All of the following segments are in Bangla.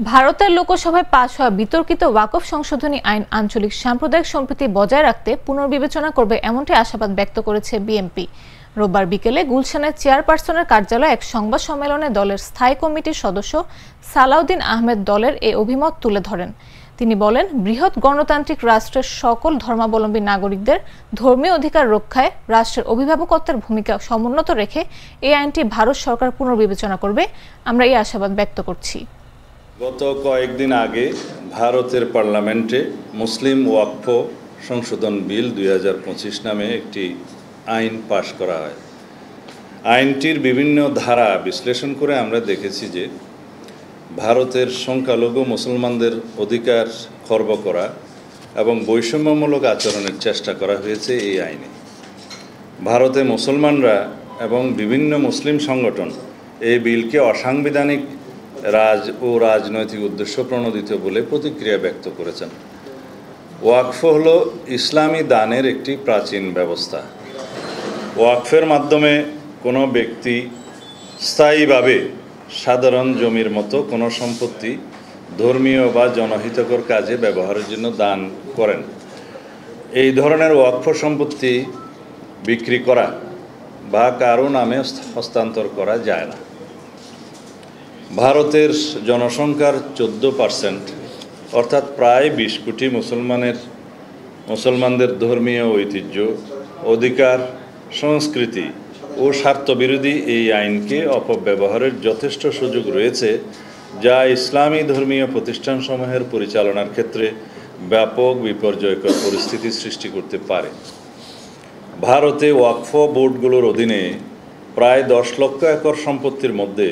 ভারতের লোকসভায় পাস হওয়া বিতর্কিত ওয়াকফ সংশোধনী আইন আঞ্চলিক সাম্প্রদায়িক সম্প্রীতি বজায় রাখতে পুনর্বিবেচনা করবে এমনটি আশাবাদ ব্যক্ত করেছে বিএনপি। রোববার বিকেলে গুলশানের চেয়ারপারসনের কার্যালয়ে এক সংবাদ সম্মেলনে দলের স্থায়ী কমিটির সদস্য সালাউদ্দিন আহমেদ দলের এই অভিমত তুলে ধরেন। তিনি বলেন, বৃহৎ গণতান্ত্রিক রাষ্ট্রের সকল ধর্মাবলম্বী নাগরিকদের ধর্মীয় অধিকার রক্ষায় রাষ্ট্রের অভিভাবকত্বের ভূমিকা সমুন্নত রেখে এই আইনটি ভারত সরকার পুনর্বিবেচনা করবে। আমরা এই আশাবাদ ব্যক্ত করছি। গত কয়েকদিন আগে ভারতের পার্লামেন্টে মুসলিম ওয়াকফ সংশোধন বিল 2025 নামে একটি আইন পাশ করা হয়। আইনটির বিভিন্ন ধারা বিশ্লেষণ করে আমরা দেখেছি যে ভারতের সংখ্যালঘু মুসলমানদের অধিকার খর্ব করা এবং বৈষম্যমূলক আচরণের চেষ্টা করা হয়েছে এই আইনে। ভারতে মুসলমানরা এবং বিভিন্ন মুসলিম সংগঠন এই বিলকে অসাংবিধানিক রাজনৈতিক উদ্দেশ্য প্রণোদিত বলে প্রতিক্রিয়া ব্যক্ত করেছেন। ওয়াকফ হলো ইসলামী দানের একটি প্রাচীন ব্যবস্থা। ওয়াকফের মাধ্যমে কোনো ব্যক্তি স্থায়ীভাবে সাধারণ জমির মতো কোনো সম্পত্তি ধর্মীয় বা জনহিতকর কাজে ব্যবহারের জন্য দান করেন। এই ধরনের ওয়াকফ সম্পত্তি বিক্রি করা বা কারো নামে হস্তান্তর করা যায় না। ভারতের জনসংখ্যার 14% অর্থাৎ প্রায় 20 কোটি মুসলমানদের ধর্মীয় ঐতিহ্য, অধিকার, সংস্কৃতি ও স্বার্থবিরোধী এই আইনকে অপব্যবহারের যথেষ্ট সুযোগ রয়েছে, যা ইসলামী ধর্মীয় প্রতিষ্ঠানসমূহের পরিচালনার ক্ষেত্রে ব্যাপক বিপর্যয়কর পরিস্থিতি সৃষ্টি করতে পারে। ভারতে ওয়াকফ বোর্ডগুলোর অধীনে প্রায় 10 লক্ষ একর সম্পত্তির মধ্যে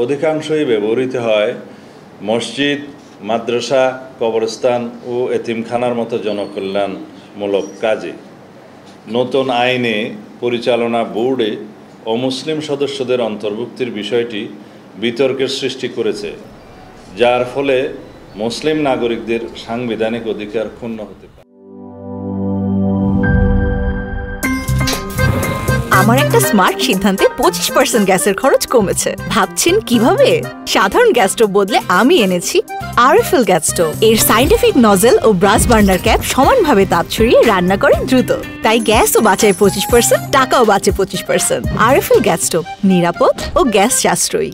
অধিকাংশই ব্যবহৃত হয় মসজিদ, মাদ্রাসা, কবরস্থান ও এতিমখানার মতো জনকল্যাণমূলক কাজে। নতুন আইনে পরিচালনা বোর্ডে অমুসলিম সদস্যদের অন্তর্ভুক্তির বিষয়টি বিতর্কের সৃষ্টি করেছে, যার ফলে মুসলিম নাগরিকদের সাংবিধানিক অধিকার ক্ষুণ্ণ হতে পারে। আমার একটা স্মার্ট সিদ্ধান্তে 25% গ্যাসের খরচ কমেছে। ভাবছেন কিভাবে? সাধারণ গ্যাস স্টোভ বদলে আমি এনেছি আরএফএল গ্যাস স্টোভ। এর সাইন্টিফিক নজল ও ব্রাস বার্নার ক্যাপ সমানভাবে তাপ ছড়িয়ে রান্না করে দ্রুত, তাই গ্যাসও বাঁচায় 25%, টাকাও বাঁচে 25%। আরএফএল গ্যাস স্টোভ নিরাপদ ও গ্যাস সাশ্রয়ী।